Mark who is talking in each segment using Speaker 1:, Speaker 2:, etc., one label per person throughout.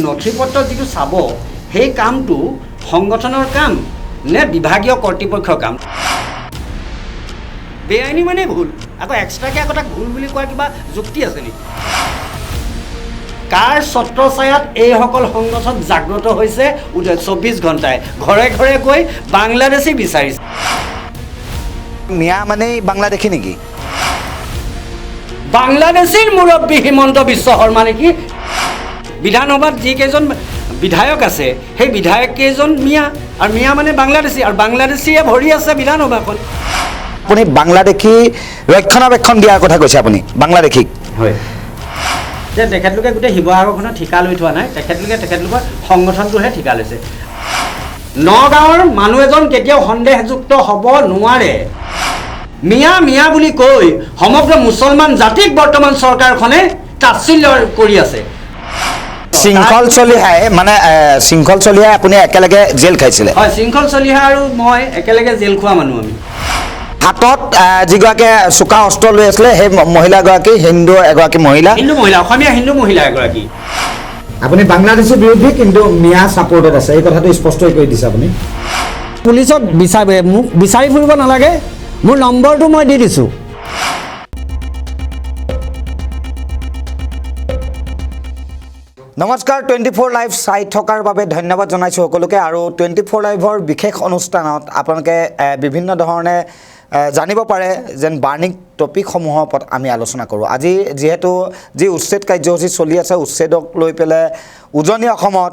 Speaker 1: নথিপত্ৰ যিটো চাব সেই কামটো সংগঠনৰ কাম নে বিভাগীয় কৰ্তৃপক্ষৰ কাম বেআইনী মানে ভুল আকৌ এক্সট্ৰাকৈ আকৌ তাক ভুল বুলি কোৱা কিবা যুক্তি আছে নেকি কাৰ ছত্ৰছায়াত এইসকল সংগঠন জাগ্ৰত হৈছে 24 ঘণ্টাই ঘৰে ঘৰে গৈ বাংলাদেশী বিচাৰিছে
Speaker 2: মিয়া মানে বাংলাদেশী নেকি
Speaker 1: বাংলাদেশীৰ মুৰব্বী হিমন্ত বিশ্ব শৰ্মা নেকি বিধানসভাত যিকেইজন বিধায়ক আছে সেই বিধায়ক কেইজন মিয়া আৰু মিয়া মানে বাংলাদেশী আৰু বাংলাদেশীয়ে ভৰি আছে বিধানসভাখন
Speaker 2: আপুনি বাংলাদেশী ৰক্ষণাবেক্ষণ দিয়াৰ কথা কৈছে আপুনি বাংলাদেশীক
Speaker 1: হয় যে তেখেতলোকে গোটেই শিৱসাগৰখনত ঠিকা লৈ থোৱা নাই তেখেতলোকৰ সংগঠনটোহে ঠিকা লৈছে নগাঁৱৰ মানুহ এজন কেতিয়াও সন্দেহযুক্ত হ'ব নোৱাৰে মিয়া মিয়া বুলি কৈ সমগ্ৰ মুছলমান জাতিক বৰ্তমান চৰকাৰখনে তাচ্ছিল্য কৰি আছে
Speaker 2: শৃংখল চলিহাই মানে শৃংখল চলিহাই আপুনি একেলগে জেল খাইছিলে
Speaker 1: হয় শৃংখল চলিহা আৰু মই একেলগে জেল খোৱা মানুহ আমি
Speaker 2: হাতত যিগৰাকী চোকা অস্ত্ৰ লৈ আছিলে সেই মহিলাগৰাকী হিন্দু এগৰাকী মহিলা
Speaker 1: অসমীয়া হিন্দু মহিলা এগৰাকী
Speaker 2: আপুনি বাংলাদেশৰ বিৰুদ্ধে কিন্তু মিয়া ছাপোৰ্টত আছে এই কথাটো স্পষ্ট কৰি দিছে আপুনি
Speaker 1: পুলিচক মোক বিচাৰি ফুৰিব নালাগে মোৰ নম্বৰটো মই দি দিছোঁ
Speaker 2: নমস্কাৰ 24 লাইভ চাই থকাৰ বাবে ধন্যবাদ জনাইছোঁ সকলোকে আৰু 24 লাইভৰ বিশেষ অনুষ্ঠানত আপোনালোকে বিভিন্ন ধৰণে জানিব পাৰে যেন বাৰ্নিং টপিকসমূহৰ ওপৰত আমি আলোচনা কৰোঁ আজি যিহেতু যি উচ্ছেদ কাৰ্যসূচী চলি আছে উচ্ছেদক লৈ পেলাই উজনি অসমত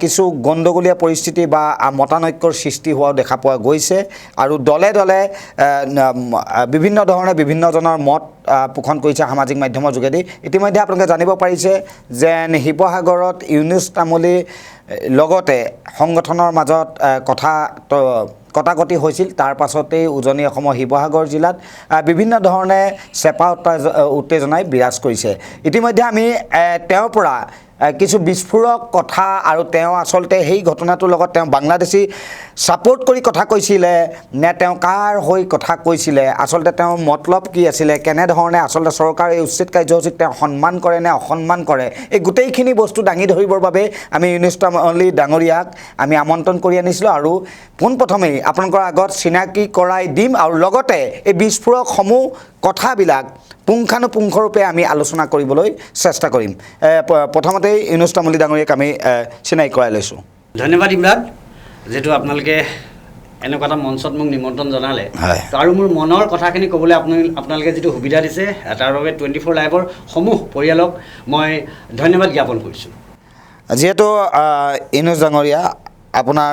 Speaker 2: কিছু গণ্ডগোলীয়া পৰিস্থিতি বা মতানৈক্যৰ সৃষ্টি হোৱাও দেখা পোৱা গৈছে আৰু দলে দলে বিভিন্ন ধৰণে বিভিন্নজনৰ মত পোষণ কৰিছে সামাজিক মাধ্যমৰ যোগেদি ইতিমধ্যে আপোনালোকে জানিব পাৰিছে যেন শিৱসাগৰত ইউনুছ তামুলী লগতে সংগঠনৰ মাজত কটাকটি হৈছিল তাৰ পাছতেই উজনি অসমৰ শিৱসাগৰ জিলাত বিভিন্ন ধৰণে চেপা উত্তেজনাই বিৰাজ কৰিছে ইতিমধ্যে আমি তেওঁৰ পৰা কিছু বিস্ফোৰক কথা আৰু তেওঁ আচলতে সেই ঘটনাটোৰ লগত তেওঁ বাংলাদেশী ছাপোৰ্ট কৰি কথা কৈছিলে নে তেওঁ কাৰ হৈ কথা কৈছিলে আচলতে তেওঁৰ মতলব কি আছিলে কেনেধৰণে আচলতে চৰকাৰে এই উচ্ছেদ কাৰ্যসূচীক তেওঁ সন্মান কৰে নে অসন্মান কৰে এই গোটেইখিনি বস্তু দাঙি ধৰিবৰ বাবে আমি ইউনুছ তামুলী ডাঙৰীয়াক আমি আমন্ত্ৰণ কৰি আনিছিলোঁ আৰু পোনপ্ৰথমেই আপোনালোকৰ আগত চিনাকি কৰাই দিম আৰু লগতে এই বিস্ফোৰকসমূহ কথাবিলাক পুংখানুপুংখৰূপে আমি আলোচনা কৰিবলৈ চেষ্টা কৰিম প্ৰথমতেই ইউনুছ তামুলী ডাঙৰীয়াক আমি চিনাকি কৰাই লৈছোঁ
Speaker 1: ধন্যবাদ ইমৰান যেহেতু আপোনালোকে এনেকুৱা এটা মঞ্চত মোক নিমন্ত্ৰণ জনালে আৰু মোৰ মনৰ কথাখিনি ক'বলৈ আপোনালোকে যিটো সুবিধা দিছে তাৰ বাবে 24 লাইভৰ সমূহ পৰিয়ালক মই ধন্যবাদ জ্ঞাপন কৰিছোঁ
Speaker 2: যিহেতু ইউনুছ ডাঙৰীয়া আপোনাৰ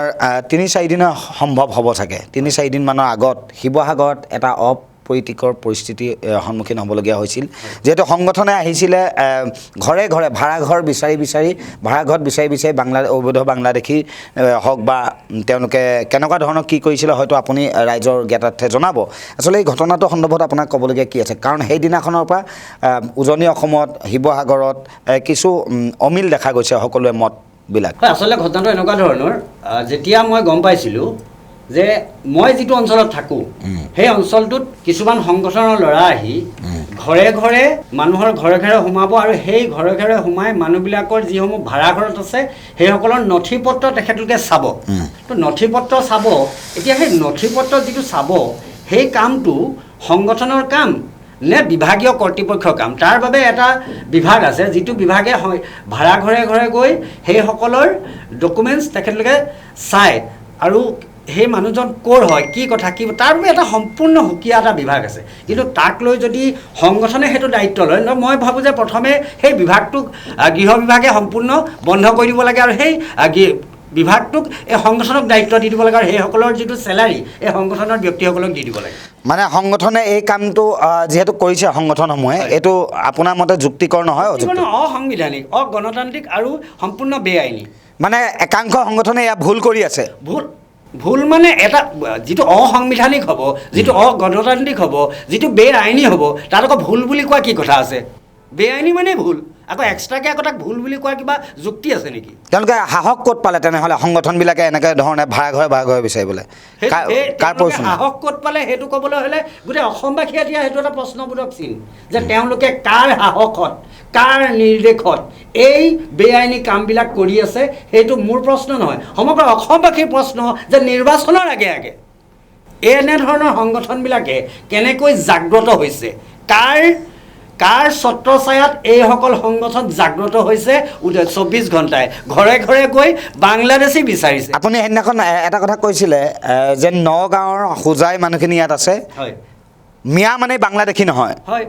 Speaker 2: 3-4 দিনৰ সম্ভৱ হ'ব চাগে 3-4 দিনমানৰ আগত শিৱসাগৰত এটা অপ্ৰীতিকৰ পৰিস্থিতি সন্মুখীন হ'বলগীয়া হৈছিল যেহেতু সংগঠনে আহিছিলে ঘৰে ঘৰে ভাড়াঘৰ বিচাৰি অবৈধ বাংলাদেশী হওক বা তেওঁলোকে কেনেকুৱা ধৰণৰ কি কৰিছিলে হয়তো আপুনি ৰাইজৰ জ্ঞাতাৰ্থে জনাব আচলতে এই ঘটনাটো সন্দৰ্ভত আপোনাক ক'বলগীয়া কি আছে কাৰণ সেইদিনাখনৰ পৰা উজনি অসমত শিৱসাগৰত কিছু অমিল দেখা গৈছে সকলোৱে মতবিলাক
Speaker 1: আচলতে ঘটনাটো এনেকুৱা ধৰণৰ যেতিয়া মই গম পাইছিলোঁ যে মই যিটো অঞ্চলত থাকোঁ সেই অঞ্চলটোত কিছুমান সংগঠনৰ ল'ৰা আহি ঘৰে ঘৰে মানুহৰ ঘৰে ঘৰে সোমাব আৰু সেই ঘৰে ঘৰে সোমাই মানুহবিলাকৰ যিসমূহ ভাড়াঘৰত আছে সেইসকলৰ নথিপত্ৰ তেখেতলোকে চাব তো নথিপত্ৰ চাব এতিয়া সেই নথিপত্ৰ যিটো চাব সেই কামটো সংগঠনৰ কাম নে বিভাগীয় কৰ্তৃপক্ষৰ কাম তাৰ বাবে এটা বিভাগ আছে যিটো বিভাগে ভাড়া ঘৰে ঘৰে গৈ সেইসকলৰ ডকুমেণ্টছ তেখেতলোকে চায় আৰু সেই মানুহজন ক'ৰ হয় কি কথা কি তাৰ বাবে এটা সম্পূৰ্ণ সুকীয়া এটা বিভাগ আছে কিন্তু তাক লৈ যদি সংগঠনে সেইটো দায়িত্ব লয় মই ভাবোঁ যে প্ৰথমে সেই বিভাগটোক গৃহ বিভাগে সম্পূৰ্ণ বন্ধ কৰি দিব লাগে আৰু সেই বিভাগটোক এই সংগঠনক দায়িত্ব দি দিব লাগে আৰু সেইসকলৰ যিটো চেলাৰী এই সংগঠনৰ ব্যক্তিসকলক দি দিব লাগে
Speaker 2: মানে সংগঠনে এই কামটো যেহেতু কৰিছে সংগঠনসমূহে এইটো আপোনাৰ মতে যুক্তিকৰ নহয়
Speaker 1: অসাংবিধানিক অগণতান্ত্ৰিক আৰু সম্পূৰ্ণ বেআইনী
Speaker 2: মানে একাংশ সংগঠনে এয়া ভুল কৰি আছে
Speaker 1: ভুল মানে এটা যিটো অসাংবিধানিক হ'ব যিটো অগণতান্ত্ৰিক হ'ব যিটো বেআইনী হ'ব তাত আকৌ ভুল বুলি কোৱা কি কথা আছে বেআইনী মানে ভুল আকৌ এক্সট্ৰাকৈ আকৌ তাক ভুল বুলি কোৱাৰ কিবা যুক্তি আছে নেকি?
Speaker 2: তেওঁলোকে সাহস ক'ত পালে তেনেহ'লে সংগঠনবিলাকে এনেকৈ ধৰণে ভাড়া ঘৰে বিচাৰিবলৈ? কাৰ পৰিচয়
Speaker 1: সাহস ক'ত পালে সেইটো ক'বলৈ হ'লে গোটেই অসমবাসীয়ে এতিয়া সেইটো এটা প্ৰশ্নবোধক চিন যে তেওঁলোকে কাৰ সাহসত, কাৰ নিৰ্দেশত এই বেআইনী কামবিলাক কৰি আছে। সেইটো মোৰ প্ৰশ্ন নহয়, সমগ্ৰ অসমবাসীৰ প্ৰশ্ন যে নিৰ্বাচনৰ আগে আগে এনেধৰণৰ সংগঠনবিলাকে কেনেকৈ জাগ্ৰত হৈছে, কাৰ ছত্ৰছায়াত এইসকল সংগঠন জাগ্ৰত হৈছে 24 ঘণ্টাই ঘৰে ঘৰে গৈ বাংলাদেশী বিচাৰিছে।
Speaker 2: আপুনি সেইদিনাখন এটা কথা কৈছিলে যে নগাঁৱৰ হোজাই মানুহখিনি ইয়াত আছে,
Speaker 1: হয়,
Speaker 2: মিয়া মানে বাংলাদেশী নহয়,
Speaker 1: হয়,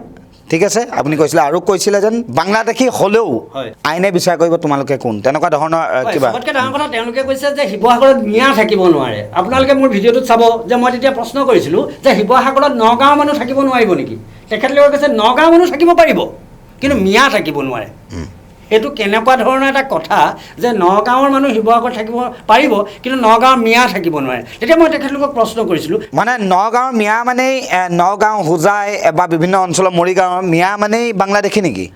Speaker 2: ঠিক আছে আপুনি কৈছিলে, আৰু কৈছিলে যেন বাংলাদেশী হ'লেও আইনে বিচাৰ কৰিব তোমালোকে কোন, তেনেকুৱা ধৰণৰ কিবা।
Speaker 1: চবতকৈ ডাঙৰ কথা তেওঁলোকে কৈছে যে শিৱসাগৰত মিয়া থাকিব নোৱাৰে। আপোনালোকে মোৰ ভিডিঅ'টোত চাব যে মই তেতিয়া প্ৰশ্ন কৰিছিলোঁ যে শিৱসাগৰত নগাঁৱৰ মানুহ থাকিব নোৱাৰিব নেকি? তেখেতলোকে কৈছে নগাঁৱৰ মানুহ থাকিব পাৰিব কিন্তু মিয়া থাকিব নোৱাৰে। সেইটো কেনেকুৱা ধৰণৰ এটা কথা যে নগাঁৱৰ মানুহ শিৱসাগৰত থাকিব পাৰিব কিন্তু নগাঁৱৰ মিয়া থাকিব নোৱাৰে? তেতিয়া মই তেখেতলোকক প্ৰশ্ন কৰিছিলোঁ
Speaker 2: মানে নগাঁৱৰ মিয়া মানেই নগাঁও হোজাই বা বিভিন্ন অঞ্চলৰ মৰিগাঁৱৰ মিয়া মানেই বাংলাদেশী নেকি?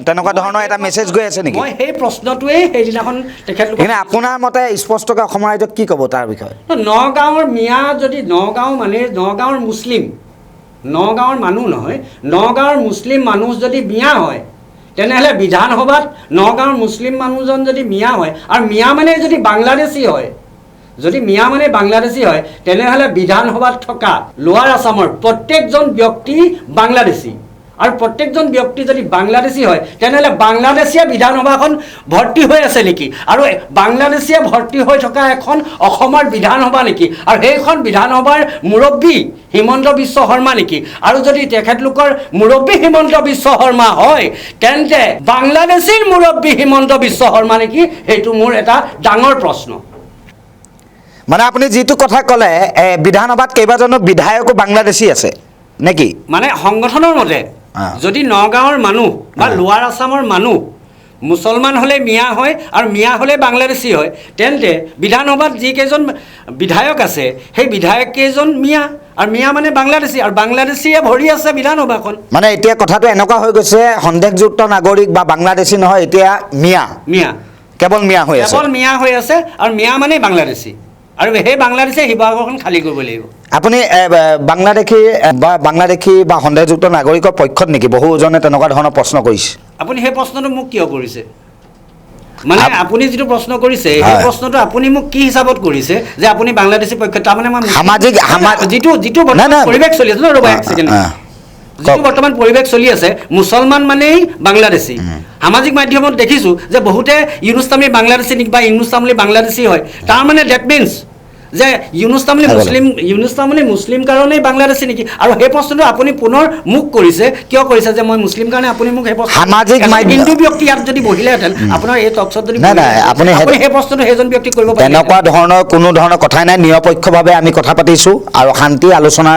Speaker 2: তেনেকুৱা ধৰণৰ এটা মেছেজ গৈ আছে নেকি?
Speaker 1: মই সেই প্ৰশ্নটোৱেই সেইদিনাখন তেখেতলোকে।
Speaker 2: কিন্তু আপোনাৰ মতে স্পষ্টকৈ অসমৰ ৰাইজক কি ক'ব তাৰ বিষয়ে?
Speaker 1: নগাঁৱৰ মিয়া যদি নগাঁও মানে নগাঁৱৰ মুছলিম, নগাঁৱৰ মানুহ নহয়, নগাঁৱৰ মুছলিম মানুহ যদি মিয়া হয় তেনেহ'লে বিধানসভাত নগাঁৱৰ মুছলিম মানুহজন যদি মিয়া হয় আৰু মিয়া মানে যদি বাংলাদেশী হয়, যদি মিয়া মানে বাংলাদেশী হয় তেনেহ'লে বিধানসভাত থকা লোৱাৰ আছামৰ প্ৰত্যেকজন ব্যক্তি বাংলাদেশী, আৰু প্ৰত্যেকজন ব্যক্তি যদি বাংলাদেশী হয় তেনেহ'লে বাংলাদেশীয়ে বিধানসভাখন ভৰ্তি হৈ আছে নেকি? আৰু বাংলাদেশীয়ে ভৰ্তি হৈ থকা এখন অসমৰ বিধানসভা নেকি? আৰু সেইখন বিধানসভাৰ মুৰব্বী হিমন্ত বিশ্ব শৰ্মা নেকি? আৰু যদি তেখেতলোকৰ মুৰব্বী হিমন্ত বিশ্ব শৰ্মা হয় তেন্তে বাংলাদেশীৰ মুৰব্বী হিমন্ত বিশ্ব শৰ্মা নেকি? সেইটো মোৰ এটা ডাঙৰ প্ৰশ্ন।
Speaker 2: মানে আপুনি যিটো কথা ক'লে বিধানসভাত কেইবাজনো বিধায়কো বাংলাদেশী আছে নেকি? মানে
Speaker 1: সংগঠনৰ মতে যদি নগাঁৱৰ মানুহ বা লোৱাৰ আছামৰ মানুহ মুছলমান হ'লে মিয়া হয় আৰু মিয়া হ'লে বাংলাদেশী হয় তেন্তে বিধানসভাত যিকেইজন বিধায়ক আছে সেই বিধায়ক কেইজন মিয়া, আৰু মিয়া মানে বাংলাদেশী, আৰু বাংলাদেশীয়ে ভৰি আছে বিধানসভাখন।
Speaker 2: মানে এতিয়া কথাটো এনেকুৱা হৈ গৈছে সন্দেহযুক্ত নাগৰিক বা বাংলাদেশী নহয়, এতিয়া মিয়া কেৱল মিয়া হৈ আছে,
Speaker 1: কেৱল মিয়া হৈ আছে, আৰু মিয়া মানে বাংলাদেশী, আৰু সেই বাংলাদেশে শিৱসাগৰখন খালী কৰিব লাগিব।
Speaker 2: আপুনি বাংলাদেশী বা সন্দেহযুক্ত নাগৰিকৰ পক্ষত নেকি? বহুজনে তেনেকুৱা ধৰণৰ প্ৰশ্ন কৰিছে।
Speaker 1: আপুনি সেই প্ৰশ্নটো মোক কিয় কৰিছে? মানে আপুনি যিটো প্ৰশ্ন কৰিছে সেই প্ৰশ্নটো আপুনি মোক কি হিচাপত কৰিছে যে আপুনি বাংলাদেশী পক্ষত? তাৰমানে মই
Speaker 2: সামাজিক
Speaker 1: যিটো পৰিৱেশ চলি আছে, ৰ'ব এক ছেকেণ্ড, যিটো বৰ্তমান পৰিৱেশ চলি আছে মুছলমান মানেই বাংলাদেশী। সামাজিক মাধ্যমত দেখিছোঁ যে বহুতে ইউনুছ তামলী বাংলাদেশী নেকি বা ইউনুছ তামলী বাংলাদেশী হয়, তাৰমানে ডেট মিনছ যে ইউনুছ তামলী মুছলিম কাৰণেই বাংলাদেশী নেকি? আৰু সেই প্ৰশ্নটো আপুনি পুনৰ মোক কৰিছে, কিয় কৰিছে যে মই মুছলিম কাৰণে আপুনি মোক সেই প্ৰশ্ন,
Speaker 2: সামাজিক
Speaker 1: হিন্দু ব্যক্তি ইয়াত যদি বহিলেহেঁতেন আপোনাৰ এই টকশ্বত যদি আপুনি সেই প্ৰশ্নটো সেইজন ব্যক্তি কৰিব পাৰে।
Speaker 2: তেনেকুৱা ধৰণৰ কোনো ধৰণৰ কথাই নাই, নিৰপেক্ষভাৱে আমি কথা পাতিছোঁ আৰু শান্তি আলোচনা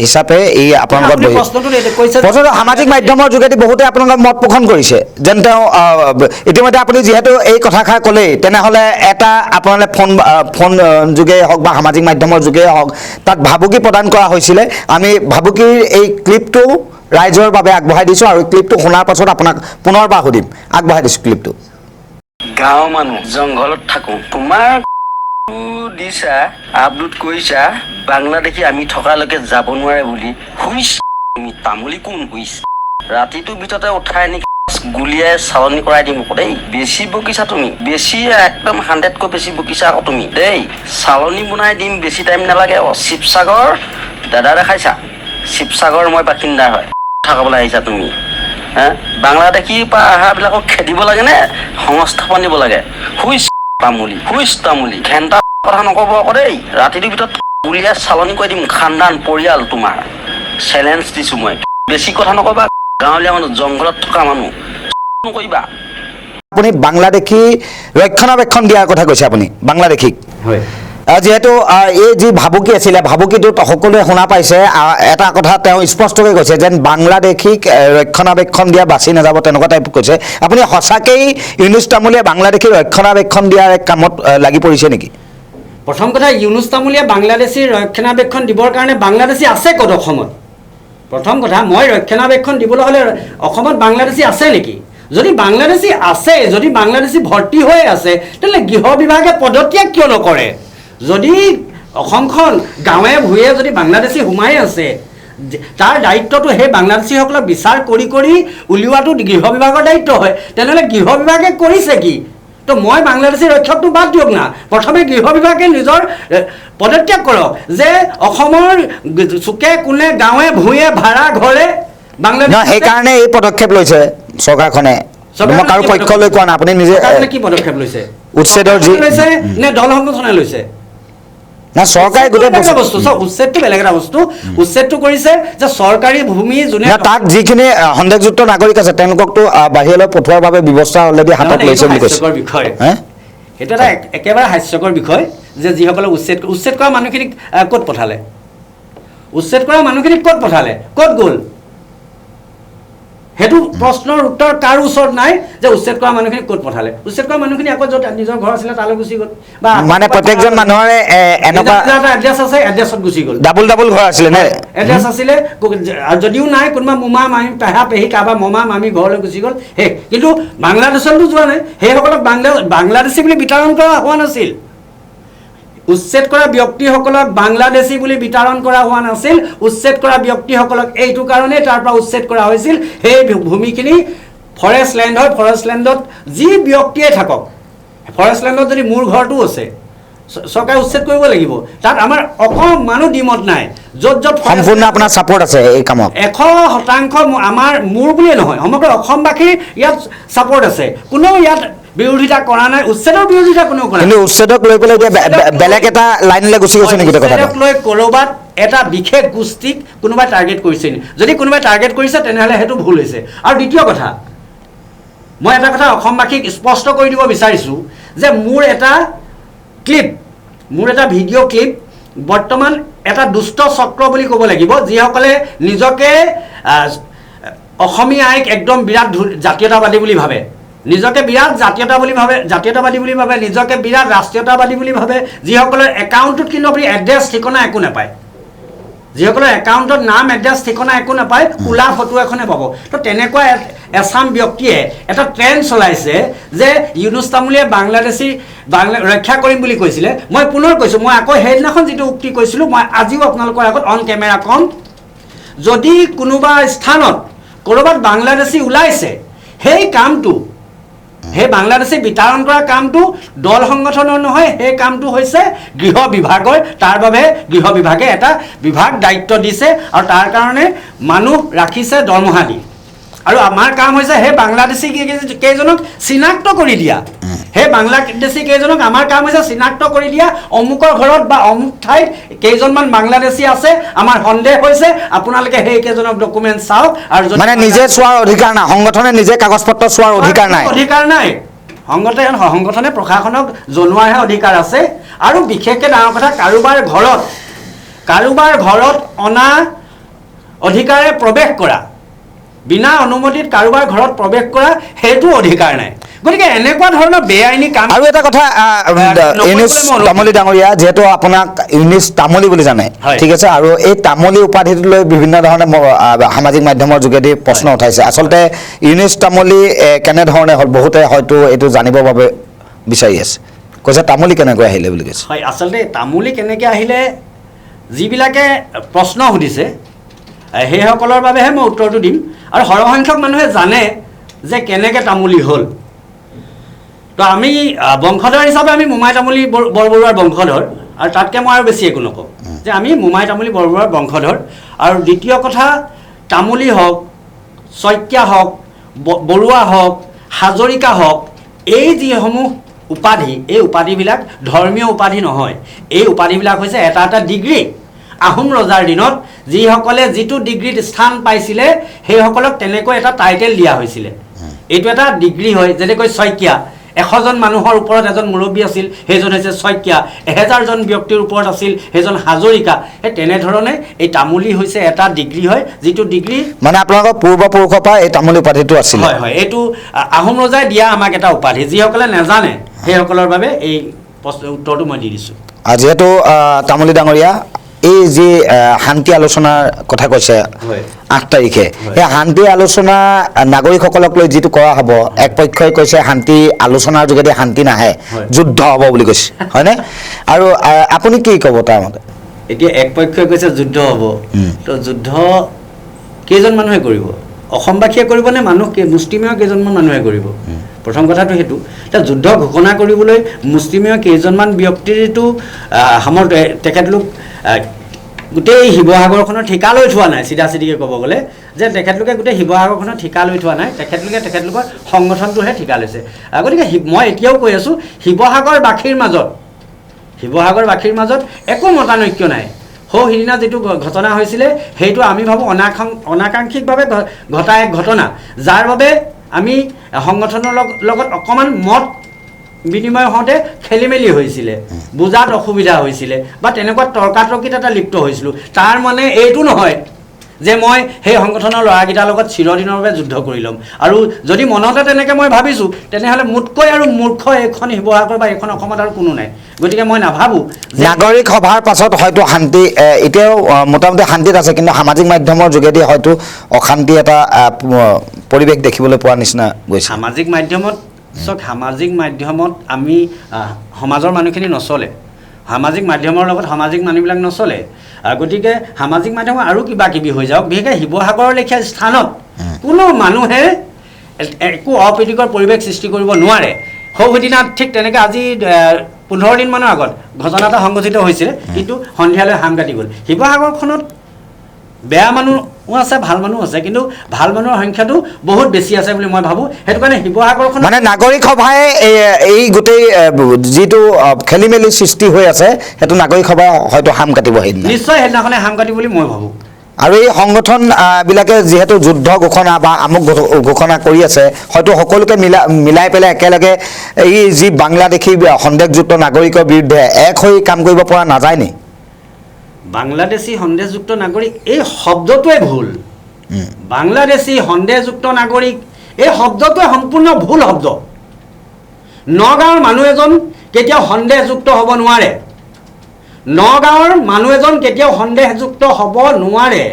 Speaker 2: হিচাপে এই আপোনালোকৰ সামাজিক মাধ্যমৰ যোগেদি বহুতে আপোনালোকৰ মত পোষণ কৰিছে যেন তেওঁ ইতিমধ্যে আপুনি যিহেতু এই কথাষাৰ ক'লেই তেনেহ'লে এটা আপোনালোকে ফোন যোগে হওক বা সামাজিক মাধ্যমৰ যোগে হওক তাত ভাবুকি প্ৰদান কৰা হৈছিলে। আমি ভাবুকিৰ এই ক্লিপটো ৰাইজৰ বাবে আগবঢ়াই দিছোঁ আৰু ক্লিপটো শুনাৰ পাছত আপোনাক পুনৰবাৰ সুধিম। আগবঢ়াই দিছোঁ ক্লিপটো।
Speaker 3: গাঁৱৰ মানুহ জংঘলত থাকোঁ, তোমাৰ দিছা আপলোড কৰিছা বাংলাদেশী আমি থকালৈকে যাব নোৱাৰে বুলি। শুইছ তুমি তামুলী কোন শুইছ? ৰাতিটোৰ ভিতৰতে উঠাই আনি গুলিয়াই চালনি কৰাই দিম আকৌ দেই। বেছি বকিছা তুমি, বেছি একদম 100কৈ বেছি বকিছা আকৌ তুমি দেই। চালনি বনাই দিম, বেছি টাইম নালাগে। শিৱসাগৰ দাদা দেখাইছা, শিৱসাগৰ মই বাসিন্দা হয়, কথা ক'বলৈ আহিছা তুমি। বাংলাদেশীৰ পৰা অহাবিলাকক খেদিব লাগে নে সংস্থাপন দিব লাগে? শুইছ তামুলী ঘেণ্টা কথা নক'ব আকৌ দেই। ৰাতিটোৰ ভিতৰত গুলিয়াই চালনি কৰি দিম খানদান পৰিয়াল তোমাৰ। চেলেঞ্জ দিছোঁ মই, বেছি কথা নক'বা। গাঁৱলীয়া মানুহ, জংঘলত থকা মানুহ নকৰিবা।
Speaker 2: আপুনি বাংলাদেশী ৰক্ষণাবেক্ষণ দিয়াৰ কথা কৈছে আপুনি বাংলাদেশীক,
Speaker 1: হয়।
Speaker 2: যিহেতু এই যি ভাবুকি আছিলে ভাবুকিটোত সকলোৱে শুনা পাইছে। এটা কথা তেওঁ স্পষ্টকৈ কৈছে যেন বাংলাদেশীক ৰক্ষণাবেক্ষণ দিয়া বাছি নাযাব, তেনেকুৱা টাইপ কৈছে। আপুনি সঁচাকেই ইউনুছ তামুলীয়ে বাংলাদেশী ৰক্ষণাবেক্ষণ দিয়াৰ কামত লাগি পৰিছে নেকি?
Speaker 1: প্ৰথম কথা, ইউনুছ তামুলীয়ে বাংলাদেশীৰ ৰক্ষণাবেক্ষণ দিবৰ কাৰণে বাংলাদেশী আছে ক'ত অসমত? প্ৰথম কথা, মই ৰক্ষণাবেক্ষণ দিবলৈ হ'লে অসমত বাংলাদেশী আছে নেকি? যদি বাংলাদেশী আছে, যদি বাংলাদেশী ভৰ্তি হৈ আছে, তেতিয়াহ'লে গৃহ বিভাগে পদত্যাগ কিয় নকৰে? যদি অসমখন গাঁৱে ভূঞে যদি বাংলাদেশী সোমাই আছে, তাৰ দায়িত্বটো সেই বাংলাদেশীসকলক বিচাৰ কৰি কৰি উলিওৱাটো গৃহ বিভাগৰ দায়িত্ব হয়। তেনেহ'লে গৃহ বিভাগে কৰিছে কি? তো মই বাংলাদেশী ৰক্ষকটো বাদ দিয়ক না, প্ৰথমে গৃহ বিভাগে নিজৰ পদত্যাগ কৰক যে অসমৰ চুকে কোণে গাঁৱে ভূঞে ভাড়া ঘৰে বাংলাদেশ।
Speaker 2: সেইকাৰণে এই পদক্ষেপ লৈছে চৰকাৰখনে, মই কাৰো পক্ষ লৈ কোৱা নাই, আপুনি নিজে
Speaker 1: কি পদক্ষেপ লৈছে?
Speaker 2: উচ্ছেদৰ যি
Speaker 1: লৈছে নে দল সংগঠনে লৈছে?
Speaker 2: না চৰকাৰে গোটেই
Speaker 1: বস্তু চব উচ্ছেদটো বেলেগ এটা বস্তু। উচ্ছেদটো কৰিছে যে চৰকাৰী ভূমি যোনে
Speaker 2: তাত যিখিনি সন্দেহযুক্ত নাগৰিক আছে তেওঁলোককতো বাহিৰলৈ পঠোৱাৰ বাবে ব্যৱস্থা অলৰেডি হাতত লৈছে বুলি কৈছে।
Speaker 1: বিষয় সেইটো এটা একেবাৰে হাস্যকৰ বিষয় যে যিসকলক উচ্ছেদ কৰা মানুহখিনিক ক'ত পঠালে? উচ্ছেদ কৰা মানুহখিনিক ক'ত পঠালে? ক'ত গ'ল? সেইটো প্ৰশ্নৰ উত্তৰ কাৰো ওচৰত নাই যে উচ্ছেদ কৰা মানুহখিনিক ক'ত পঠালে। উচ্ছেদ কৰা মানুহখিনি আকৌ য'ত নিজৰ ঘৰ আছিলে তালৈ গুচি গ'ল, বা
Speaker 2: মানে প্ৰত্যেকজন মানুহৰে এনেকুৱা
Speaker 1: এড্ৰেছ আছে, এড্ৰেছত গুচি গ'ল।
Speaker 2: ডাবুল ঘৰ আছিলে নে?
Speaker 1: এড্ৰেছ আছিলে, যদিও নাই কোনোবা মোমা মামী পেহা পেহী কাৰোবাৰ মমা মামী ঘৰলৈ গুচি গ'ল, সেই কিন্তু বাংলাদেশতো যোৱা নাই। সেইসকলক বাংলাদেশী বুলি বিতৰণ কৰা হোৱা নাছিল। উচ্ছেদ কৰা ব্যক্তিসকলক বাংলাদেশী বুলি বিতৰণ কৰা হোৱা নাছিল। উচ্ছেদ কৰা ব্যক্তিসকলক এইটো কাৰণেই তাৰ পৰা উচ্ছেদ কৰা হৈছিল, সেই ভূমিখিনি ফৰেষ্ট লেণ্ড হয়। ফৰেষ্ট লেণ্ডত যি ব্যক্তিয়ে থাকক, ফৰেষ্ট লেণ্ডত যদি মোৰ ঘৰটো আছে, চৰকাৰে উচ্ছেদ কৰিব লাগিব। তাত আমাৰ অকণমানো দ্বিমত নাই। য'ত য'ত
Speaker 2: সম্পূৰ্ণ আপোনাৰ ছাপোৰ্ট আছে এই কামত,
Speaker 1: 100% আমাৰ মোৰ বুলিয়ে নহয় সমগ্ৰ অসমবাসীৰ ইয়াত ছাপোৰ্ট আছে। কোনেও ইয়াত বিৰোধিতা কৰা নাই, উচ্ছেদৰ বিৰোধিতা কোনেও কৰা নাই।
Speaker 2: কিন্তু উচ্ছেদক লৈ পেলাই এতিয়া বেলেগ এটা লাইনলৈ গুচি গৈছে নেকি?
Speaker 1: উচ্ছেদক লৈ ক'ৰবাত এটা বিশেষ গোষ্ঠীক কোনোবাই টাৰ্গেট কৰিছে নেকি? যদি কোনোবাই টাৰ্গেট কৰিছে তেনেহ'লে সেইটো ভুল হৈছে। আৰু দ্বিতীয় কথা, মই এটা কথা অসমবাসীক স্পষ্ট কৰি দিব বিচাৰিছোঁ যে মোৰ এটা ভিডিঅ' ক্লিপ বৰ্তমান এটা দুষ্ট চক্ৰ বুলি ক'ব লাগিব, যিসকলে নিজকে অসমীয়াইক একদম বিৰাট জাতীয়তাবাদী বুলি ভাবে, নিজকে বিৰাট জাতীয়তাবাদী বুলি ভাবে, নিজকে বিৰাট ৰাষ্ট্ৰীয়তাবাদী বুলি ভাবে, যিসকলৰ একাউণ্টত কিন্তু আপুনি এড্ৰেছ ঠিকনা একো নাপায়, যিসকলৰ একাউণ্টত নাম এড্ৰেছ ঠিকনা একো নাপায়, কোলা ফটো এখনে পাব। তো তেনেকুৱা এচাম ব্যক্তিয়ে এটা ট্ৰেণ্ড চলাইছে যে ইউনুছ তামুলীয়ে বাংলাদেশী ৰক্ষা কৰিম বুলি কৈছিলে। মই পুনৰ কৈছোঁ, মই আকৌ সেইদিনাখন যিটো উক্তি কৈছিলোঁ মই আজিও আপোনালোকৰ আগত অন কেমেৰা কম, যদি কোনোবা স্থানত ক'ৰবাত বাংলাদেশী ওলাইছে, সেই বাংলাদেশী বিতৰণ কৰা কামটো দল সংগঠনৰ নহয়, সেই কামটো হৈছে গৃহ বিভাগৰ। তাৰ বাবে গৃহ বিভাগে এটা বিভাগ দায়িত্ব দিছে আৰু তাৰ কাৰণে মানুহ ৰাখিছে দৰমহা দি। আৰু আমাৰ কাম হৈছে সেই বাংলাদেশী কেইজনক চিনাক্ত কৰি দিয়া। সেই বাংলাদেশী কেইজনক আমাৰ কাম হৈছে চিনাক্ত কৰি দিয়া, অমুকৰ ঘৰত বা অমুক ঠাইত কেইজনমান বাংলাদেশী আছে, আমাৰ সন্দেহ হৈছে, আপোনালোকে সেই কেইজনক ডকুমেণ্ট চাওক। আৰু
Speaker 2: মানে নিজে চোৱাৰ অধিকাৰ নাই, সংগঠনে নিজে কাগজ পত্ৰ চোৱাৰ অধিকাৰ নাই।
Speaker 1: সংগঠনে প্ৰশাসনক জনোৱাৰহে অধিকাৰ আছে। আৰু বিশেষকৈ ডাঙৰ কথা, কাৰোবাৰ ঘৰত অনা অধিকাৰে প্ৰৱেশ কৰা, বিনা অনুমতিত কাৰোবাৰ ঘৰত প্ৰৱেশ কৰা, সেইটো অধিকাৰ নাই। গতিকে এনেকুৱা ধৰণৰ বেআইনী কাম।
Speaker 2: আৰু এটা কথা, ইউনুছ তামুলী ডাঙৰীয়া, যিহেতু আপোনাক ইউনুছ তামুলী বুলি জানে, ঠিক আছে, আৰু এই তামুলী উপাধিটো লৈ বিভিন্ন ধৰণে সামাজিক মাধ্যমৰ যোগেদি প্ৰশ্ন উঠাইছে। আচলতে ইউনুছ তামুলী কেনেধৰণে হ'ল, বহুতে হয়তো এইটো জানিবৰ বাবে বিচাৰি আছে, কৈছে তামুলী কেনেকৈ আহিলে বুলি কৈছে।
Speaker 1: হয়, আচলতে তামুলী কেনেকৈ আহিলে যিবিলাকে প্ৰশ্ন সুধিছে সেইসকলৰ বাবেহে মই উত্তৰটো দিম। আৰু সৰহসংখ্যক মানুহে জানে যে কেনেকৈ তামুলী হ'ল। তো আমি বংশধৰ হিচাপে আমি মোমাই তামুলী বৰবৰুৱাৰ বংশধৰ, আৰু তাতকৈ মই আৰু বেছি একো নকওঁ যে আমি মোমাই তামুলী বৰবৰুৱাৰ বংশধৰ। আৰু দ্বিতীয় কথা, তামুলী হওক, শইকীয়া হওক, বৰুৱা হওক, হাজৰিকা হওক, এই যিসমূহ উপাধি, এই উপাধিবিলাক ধৰ্মীয় উপাধি নহয়। এই উপাধিবিলাক হৈছে এটা এটা ডিগ্ৰী। আহোম ৰজাৰ দিনত যিসকলে যিটো ডিগ্ৰীত স্থান পাইছিলে সেইসকলক তেনেকৈ এটা টাইটেল দিয়া হৈছিলে। এইটো এটা ডিগ্ৰী হয়। যেনেকৈ শইকীয়া, 100জন মানুহৰ ওপৰত এজন মুৰব্বী আছিল, সেইজন হৈছে শইকীয়া। 1000জন ব্যক্তিৰ ওপৰত আছিল, সেইজন হাজৰিকা। সেই তেনেধৰণে এই তামুলী হৈছে এটা ডিগ্ৰী হয়, যিটো ডিগ্ৰী
Speaker 2: মানে আপোনালোকৰ পূৰ্বপুৰুষৰ পৰা এই তামুলী উপাধিটো আছিল।
Speaker 1: হয় হয়, এইটো আহোম ৰজাই দিয়া আমাক এটা উপাধি। যিসকলে নাজানে সেইসকলৰ বাবে এই উত্তৰটো মই দি দিছোঁ।
Speaker 2: যিহেতু তামুলী ডাঙৰীয়া, এই যি শান্তি আলোচনাৰ কথা কৈছে 8 তাৰিখে এই শান্তি আলোচনা নাগৰিকসকলক লৈ যিটো কৰা হ'ব এক পক্ষই কৈছে শান্তি আলোচনাৰ যোগেদি শান্তি নাহে যুদ্ধ হ'ব বুলি কৈছে হয়নে আৰু আপুনি কি ক'ব তাৰ মতে
Speaker 1: এতিয়া এক পক্ষই কৈছে যুদ্ধ হ'ব তো যুদ্ধ কেইজন মানুহে কৰিব অসমবাসীয়ে কৰিব নে মানুহ মুষ্টিমেয় কেইজনমান মানুহে কৰিব প্ৰথম কথাটো হেতু তা যুদ্ধ ঘোষণা কৰিবলৈ মুষ্টিমেয় কেইজনমান ব্যক্তিৰটো তেখেতলোক গোটেই শিৱসাগৰখনৰ ঠিকা লৈ থোৱা নাই চিধা চিধিকে ক'ব গ'লে যে তেখেতলোকে গোটেই শিৱসাগৰখনৰ ঠিকা লৈ থোৱা নাই তেখেতলোকৰ সংগঠনটোহে ঠিকা লৈছে গতিকে মই এতিয়াও কৈ আছোঁ শিৱসাগৰবাসীৰ মাজত একো মতানৈক্য নাই সিদিনা যিটো ঘটনা হৈছিলে সেইটো আমি ভাবোঁ অনাকাংক্ষিকভাৱে ঘটা এক ঘটনা যাৰ বাবে আমি সংগঠনৰ লগত অকণমান মত বিনিময় হওঁতে খেলি মেলি হৈছিলে বুজাত অসুবিধা হৈছিলে বা তেনেকুৱা তৰ্কাতৰ্কিত এটা লিপ্ত হৈছিলোঁ তাৰ মানে এইটো নহয় যে মই সেই সংগঠনৰ ল'ৰাকেইটাৰ লগত চিৰদিনৰ বাবে যুদ্ধ কৰি ল'ম আৰু যদি মনতে তেনেকৈ মই ভাবিছোঁ তেনেহ'লে মোতকৈ আৰু মূৰ্খ এইখন শিৱসাগৰ বা এইখন অসমত আৰু কোনো নাই গতিকে মই নাভাবোঁ
Speaker 2: নাগৰিক সভাৰ পাছত হয়তো শান্তি এতিয়াও মোটামুটি শান্তিত আছে কিন্তু সামাজিক মাধ্যমৰ যোগেদি হয়তো অশান্তি এটা পৰিৱেশ দেখিবলৈ পোৱা নিচিনা গৈছে
Speaker 1: সামাজিক মাধ্যমত আমি সমাজৰ মানুহখিনি নচলে সামাজিক মাধ্যমৰ লগত সামাজিক মানুহবিলাক নচলে গতিকে সামাজিক মাধ্যমত আৰু কিবা কিবি হৈ যাওক বিশেষকৈ শিৱসাগৰৰ লেখীয়া স্থানত কোনো মানুহে একো অপ্ৰীতিকৰ পৰিৱেশ সৃষ্টি কৰিব নোৱাৰে সিদিনা ঠিক তেনেকৈ আজি 15 দিনমানৰ আগত ঘটনা এটা সংঘটিত হৈছিলে কিন্তু সন্ধিয়ালৈ হাম কাটি গ'ল শিৱসাগৰখনত বেয়া মানুহো আছে ভাল মানুহ আছে কিন্তু ভাল মানুহৰ সংখ্যাটো বহুত বেছি আছে বুলি মই ভাবোঁ সেইটো কাৰণে শিৱসাগৰখন
Speaker 2: মানে নাগৰিক সভাই এই গোটেই যিটো খেলি মেলি সৃষ্টি হৈ আছে সেইটো নাগৰিক সভাই হয়তো হাম কাটিব সেইদিনা
Speaker 1: নিশ্চয় সেইদিনাখনে হাম কাটিব বুলি মই ভাবোঁ
Speaker 2: আৰু এই সংগঠন বিলাকে যিহেতু যুদ্ধ ঘোষণা বা আমুক ঘোষণা কৰি আছে হয়তো সকলোকে মিলাই পেলাই একেলগে এই যি বাংলাদেশী সন্দেহযুক্ত নাগৰিকৰ বিৰুদ্ধে এক হৈ কাম কৰিব পৰা নাযায় নি
Speaker 1: বাংলাদেশী সন্দেহযুক্ত নাগৰিক এই শব্দটোৱে ভুল বাংলাদেশী সন্দেহযুক্ত নাগৰিক এই শব্দটোৱে সম্পূৰ্ণ ভুল শব্দ নগাঁৱৰ মানুহ এজন কেতিয়াও সন্দেহযুক্ত হ'ব নোৱাৰে নগাঁৱৰ মানুহ এজন কেতিয়াও সন্দেহযুক্ত হ'ব নোৱাৰে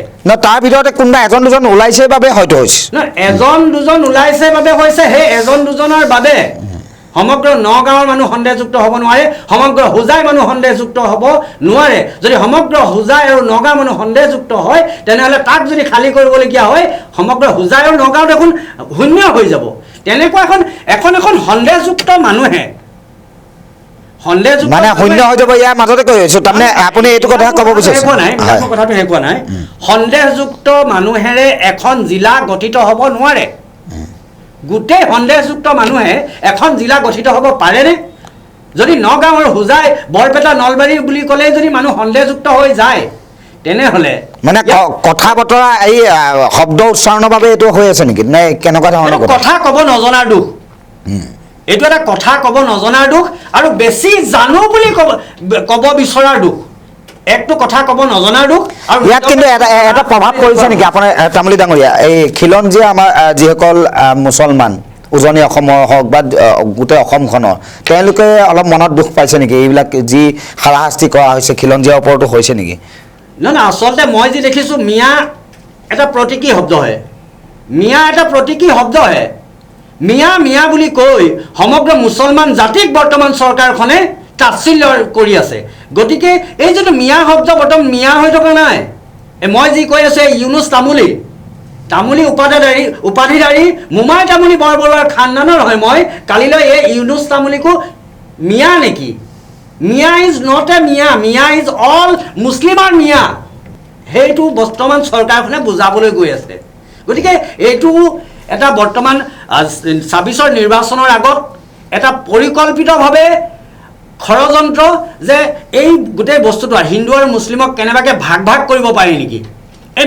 Speaker 2: তাৰ ভিতৰতে কোনোবা এজন দুজন ওলাইছে বাবে হয়তো হৈছে
Speaker 1: এজন দুজন ওলাইছে বাবে হৈছে সেই এজন দুজনৰ বাবে সমগ্ৰ নগাঁৱৰ মানুহ সন্দেহযুক্ত হ'ব নোৱাৰে সমগ্ৰ হোজাই মানুহ সন্দেহযুক্ত হ'ব নোৱাৰে যদি সমগ্ৰ হোজাই আৰু নগাঁও মানুহ সন্দেহযুক্ত হয় তেনেহ'লে তাক যদি খালী কৰিবলগীয়া হয় সমগ্ৰ হোজাই আৰু নগাঁও দেখোন শূন্য হৈ যাব তেনেকুৱা এখন সন্দেহযুক্ত মানুহে
Speaker 2: মানে শূন্য হৈ যাব ইয়াৰ মাজতে কৈ আছোঁ তাৰমানে আপুনি এইটো কথা ক'ব বিচাৰিছে
Speaker 1: কথাটো শেষ হোৱা নাই সন্দেহযুক্ত মানুহেৰে এখন জিলা গঠিত হ'ব নোৱাৰে গোটেই সন্দেহযুক্ত মানুহে এখন জিলা গঠিত হ'ব পাৰেনে যদি নগাঁও আৰু হোজাই বৰপেটা নলবাৰী বুলি ক'লেই যদি মানুহ সন্দেহযুক্ত হৈ যায় তেনেহ'লে
Speaker 2: মানে কথা বতৰা এই শব্দ উচ্চাৰণৰ বাবে এইটো হৈ আছে নেকি নে কেনেকুৱা ধৰণৰ
Speaker 1: কথা ক'ব নজনাৰ দুখ এইটো এটা কথা ক'ব নজনাৰ দুখ আৰু বেছি জানো বুলি ক'ব বিচৰাৰ দুখ একটো কথা ক'ব নজনাৰ দুখ আৰু
Speaker 2: ইয়াত কিন্তু এটা প্ৰভাৱ পৰিছে নেকি আপোনাৰ তামুলী ডাঙৰীয়া এই খিলঞ্জীয়া আমাৰ যিসকল মুছলমান উজনি অসমৰ হওক বা গোটেই অসমখনৰ তেওঁলোকে অলপ মনত দুখ পাইছে নেকি এইবিলাক যি হাৰাশাস্তি কৰা হৈছে খিলঞ্জীয়াৰ ওপৰতো হৈছে নেকি
Speaker 1: নহয় আচলতে মই যি দেখিছোঁ মিয়া এটা প্ৰতীকী শব্দহে মিয়া বুলি কৈ সমগ্ৰ মুছলমান জাতিক বৰ্তমান চৰকাৰখনে তাচ্ছিল্য কৰি আছে গতিকে এই যিটো মিয়া শব্দ বৰ্তমান মিয়া হৈ থকা নাই মই যি কৈ আছোঁ ইউনুছ তামুলী উপাধিধাৰী মোমাই তামুলী বৰবৰুৱাৰ খানদানৰ হয় মই কালিলৈ এই ইউনুছ তামুলীকো মিয়া নেকি Miya is not a Miya is all মুছলিমৰ মিয়া সেইটো বৰ্তমান চৰকাৰখনে বুজাবলৈ গৈ আছে গতিকে এইটো এটা বৰ্তমান ২৬ৰ নিৰ্বাচনৰ আগত এটা পৰিকল্পিতভাৱে ষড়যন্ত্ৰ যে এই গোটেই বস্তুটো হিন্দু আৰু মুছলিমক কেনেবাকৈ ভাগ কৰিব পাৰি নেকি এই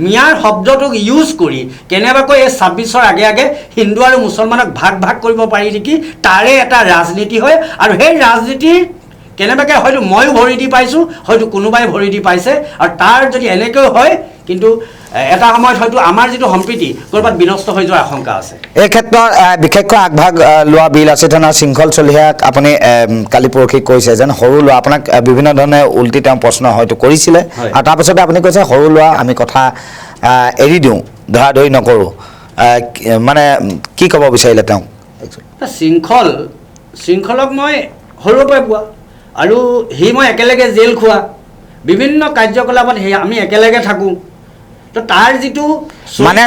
Speaker 1: মিয়াৰ শব্দটোক ইউজ কৰি কেনেবাকৈ এই ২৬ৰ আগে হিন্দু আৰু মুছলমানক ভাগ কৰিব পাৰি নেকি তাৰে এটা ৰাজনীতি হয় আৰু সেই ৰাজনীতিৰ কেনেবাকৈ হয়তো ময়ো ভৰি দি পাইছোঁ হয়তো কোনোবাই ভৰি দি পাইছে আৰু তাৰ যদি এনেকৈ হয় কিন্তু এটা সময়ত হয়তো আমাৰ যিটো সম্প্ৰীতি ক'ৰবাত বিনষ্ট হৈ যোৱাৰ আশংকা আছে
Speaker 2: এই ক্ষেত্ৰত বিশেষকৈ আগভাগ লোৱা বিলাসী থানাৰ শৃংখল চলিহাক আপুনি কালি পৰহি কৈছে যেন সৰু ল'ৰা আপোনাক বিভিন্ন ধৰণে উল্টি তেওঁ প্ৰশ্ন হয়তো কৰিছিলে আৰু তাৰপিছতে আপুনি কৈছে সৰু ল'ৰা আমি কথা এৰি দিওঁ ধৰা ধৰি নকৰোঁ মানে কি ক'ব বিচাৰিলে তেওঁ
Speaker 1: শৃংখলক মই সৰুৰ পৰাই পোৱা আৰু সি মই একেলগে জেল খোৱা বিভিন্ন কাৰ্যকলাপত সেই আমি একেলগে থাকোঁ তো তাৰ যিটো
Speaker 2: মানে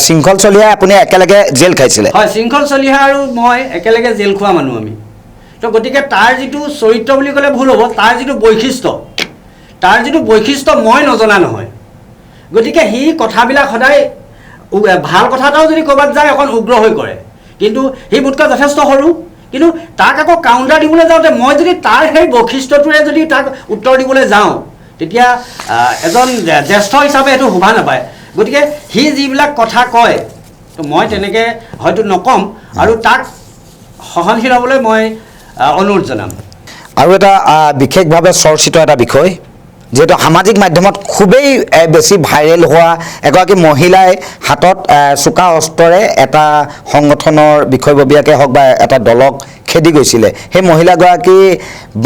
Speaker 2: শৃংখল চলিহাই আপুনি একেলগে জেল খাইছিলে
Speaker 1: হয় শৃংখল চলিহা আৰু মই একেলগে জেল খোৱা মানুহ আমি তো গতিকে তাৰ যিটো চৰিত্ৰ বুলি ক'লে ভুল হ'ব তাৰ যিটো বৈশিষ্ট্য মই নজনা নহয় গতিকে সি কথাবিলাক সদায় ভাল কথা এটাও যদি ক'ৰবাত যায় অকণ উগ্ৰ হৈ কৰে কিন্তু সি মোতকৈ যথেষ্ট সৰু কিন্তু তাক আকৌ কাউণ্টাৰ দিবলৈ যাওঁতে মই যদি তাৰ সেই বৈশিষ্ট্যটোৰে যদি তাক উত্তৰ দিবলৈ যাওঁ তেতিয়া এজন জ্যেষ্ঠ হিচাপে সেইটো শোভা নাপায় গতিকে সি যিবিলাক কথা কয় তো মই তেনেকৈ হয়তো নক'ম আৰু তাক সহনশীল হ'বলৈ মই অনুৰোধ জনাম
Speaker 2: আৰু এটা বিশেষভাৱে চৰ্চিত এটা বিষয় যিহেতু সামাজিক মাধ্যমত খুবেই বেছি ভাইৰেল হোৱা এগৰাকী মহিলাই হাতত চোকা অস্ত্ৰৰে এটা সংগঠনৰ বিষয়ববীয়াকে হওক বা এটা দলক খেদি গৈছিলে সেই মহিলাগৰাকী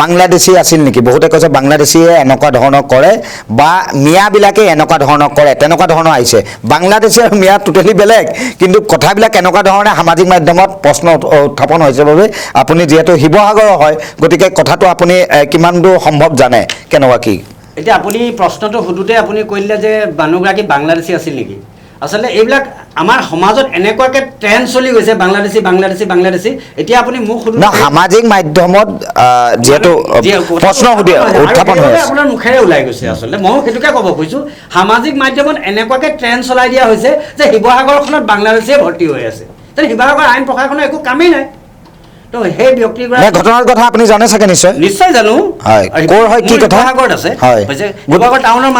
Speaker 2: বাংলাদেশী আছিল নেকি বহুতে কৈছে বাংলাদেশীয়ে এনেকুৱা ধৰণৰ কৰে বা মিয়াবিলাকে এনেকুৱা ধৰণৰ কৰে তেনেকুৱা ধৰণৰ আহিছে বাংলাদেশী আৰু মিয়া টোটেলি বেলেগ কিন্তু কথাবিলাক এনেকুৱা ধৰণে সামাজিক মাধ্যমত প্ৰশ্ন উত্থাপন হৈছে বাবে আপুনি যিহেতু শিৱসাগৰৰ হয় গতিকে কথাটো আপুনি কিমান দূৰ সম্ভৱ জানে কেনেকুৱা কি
Speaker 1: এতিয়া আপুনি প্ৰশ্নটো সুধোতে আপুনি কৈ দিলে যে মানুহগৰাকী বাংলাদেশী আছিল নেকি আচলতে এইবিলাক আমাৰ সমাজত এনেকুৱাকৈ ট্ৰেণ্ড চলি গৈছে বাংলাদেশী এতিয়া আপুনি মোক সুধো
Speaker 2: সামাজিক মাধ্যমত যিহেতু প্ৰশ্ন উত্থাপন হৈ আছে
Speaker 1: আপোনাৰ মুখেৰে ওলাই গৈছে আচলতে ময়ো সেইটোকে ক'ব খুজিছোঁ সামাজিক মাধ্যমত এনেকুৱাকৈ ট্ৰেণ্ড চলাই দিয়া হৈছে যে শিৱসাগৰখনত বাংলাদেশীয়ে ভৰ্তি হৈ আছে তেনে শিৱসাগৰ আইন প্ৰশাসনৰ একো কামেই নাই তো সেই ব্যক্তিগৰাকী
Speaker 2: ঘটনাৰ কথা আপুনি জানে চাগে
Speaker 1: নিশ্চয় জানো
Speaker 2: ক'ৰ হয় কি কথা
Speaker 1: শিৱসাগৰত আছে শিৱসাগৰ টাউনৰ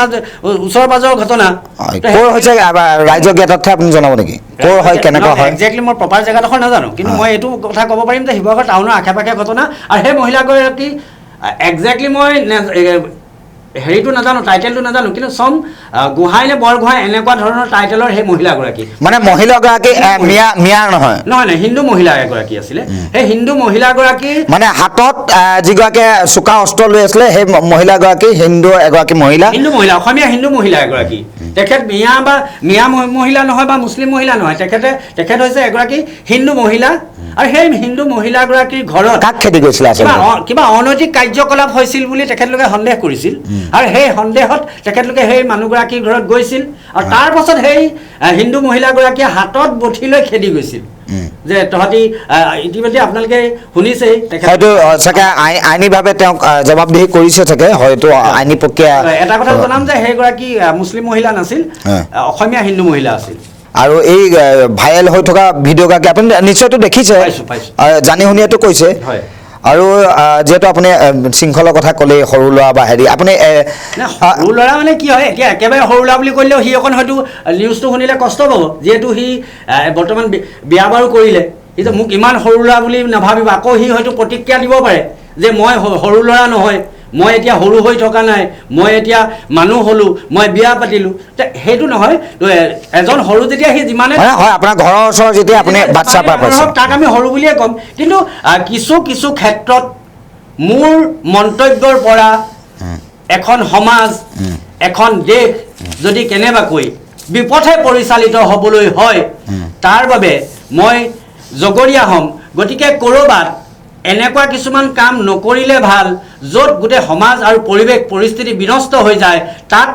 Speaker 1: ওচৰ পাজৰৰ ঘটনা
Speaker 2: ক'ৰ হৈছে ৰাইজক জ্ঞাতাৰ্থে আপুনি জনাব নেকি ক'ৰ হয় কেনেকুৱা হয়
Speaker 1: একজেক্টলি মই প্ৰপাৰ জেগাডোখৰ নাজানো কিন্তু মই এইটো কথা ক'ব পাৰিম যে শিৱসাগৰ টাউনৰ আশে পাশে ঘটনা আৰু সেই মহিলাগৰাকী একজেক্টলি মই হেৰিটো নাজানো টাইটেলটো নাজানো কিন্তু চম গোহাঁই নে বৰগোহাঁই এনেকুৱা ধৰণৰ টাইটেলৰ সেই মহিলাগৰাকী
Speaker 2: মানে মহিলাগৰাকী মিয়াৰ নহয়
Speaker 1: হিন্দু মহিলা এগৰাকী আছিলে সেই হিন্দু মহিলাগৰাকীৰ
Speaker 2: মানে হাতত যিগৰাকী চোকা অস্ত্ৰ লৈ আছিলে সেই মহিলাগৰাকী হিন্দু এগৰাকী মহিলা
Speaker 1: অসমীয়া হিন্দু মহিলা এগৰাকী তেখেত মিয়া মহিলা নহয় বা মুছলিম মহিলা নহয় তেখেত হৈছে এগৰাকী হিন্দু মহিলা আৰু সেই হিন্দু মহিলাগৰাকীৰ ঘৰত
Speaker 2: কাক খেদি গৈছিলে
Speaker 1: কিবা অনৈতিক কাৰ্যকলাপ হৈছিল বুলি তেখেতলোকে সন্দেহ কৰিছিল আৰু সেই সন্দেহত তেখেতলোকে সেই মানুহগৰাকীৰ ঘৰত গৈছিল আৰু তাৰ পাছত সেই হিন্দু মহিলাগৰাকীয়ে হাতত বঠি লৈ খেদি গৈছিল যে তহঁতি ইতিমধ্যে আপোনালোকে শুনিছেই
Speaker 2: হয়তো চাগে আইনীভাৱে তেওঁক জবাবদিহি কৰিছে চাগে হয়তো আইনী প্ৰক্ৰিয়া
Speaker 1: এটা কথা জনাম যে সেইগৰাকী মুছলিম মহিলা নাছিল অসমীয়া হিন্দু মহিলা আছিল
Speaker 2: আৰু এই ভাইৰেল হৈ থকা ভিডিঅ'গৰাকী আপুনি নিশ্চয়তো দেখিছে জানি শুনিয়েতো কৈছে আৰু যেহেতু আপুনি শৃংখলৰ কথা ক'লেই সৰু ল'ৰা বা হেৰি আপুনি
Speaker 1: সৰু ল'ৰা মানে কি হয় এতিয়া একেবাৰে সৰু ল'ৰা বুলি ক'লেও সি অকণ হয়তো নিউজটো শুনিলে কষ্ট পাব যিহেতু সি বৰ্তমান বিয়া বাৰু কৰিলে সি যে মোক ইমান সৰু ল'ৰা বুলি নাভাবিব আকৌ সি হয়তো প্ৰতিক্ৰিয়া দিব পাৰে যে মই সৰু ল'ৰা নহয় মই এতিয়া সৰু হৈ থকা নাই মই এতিয়া মানুহ হ'লো মই বিয়া পাতিলোঁ সেইটো নহয় এজন সৰু যেতিয়া সি যিমানে
Speaker 2: হয় আপোনাৰ ঘৰৰ ওচৰৰ যেতিয়া আপুনি বাচ্চা পাইছে
Speaker 1: তাক আমি সৰু বুলিয়ে ক'ম কিন্তু কিছু ক্ষেত্ৰত মোৰ মন্তব্যৰ পৰা এখন সমাজ এখন দেশ যদি কেনেবাকৈ বিপথে পৰিচালিত হ'বলৈ হয় তাৰ বাবে মই জগৰীয়া হ'ম গতিকে ক'ৰবাত এনেকুৱা কিছুমান কাম নকৰিলে ভাল য'ত গোটেই সমাজ আৰু পৰিৱেশ পৰিস্থিতি বিনষ্ট হৈ যায় তাত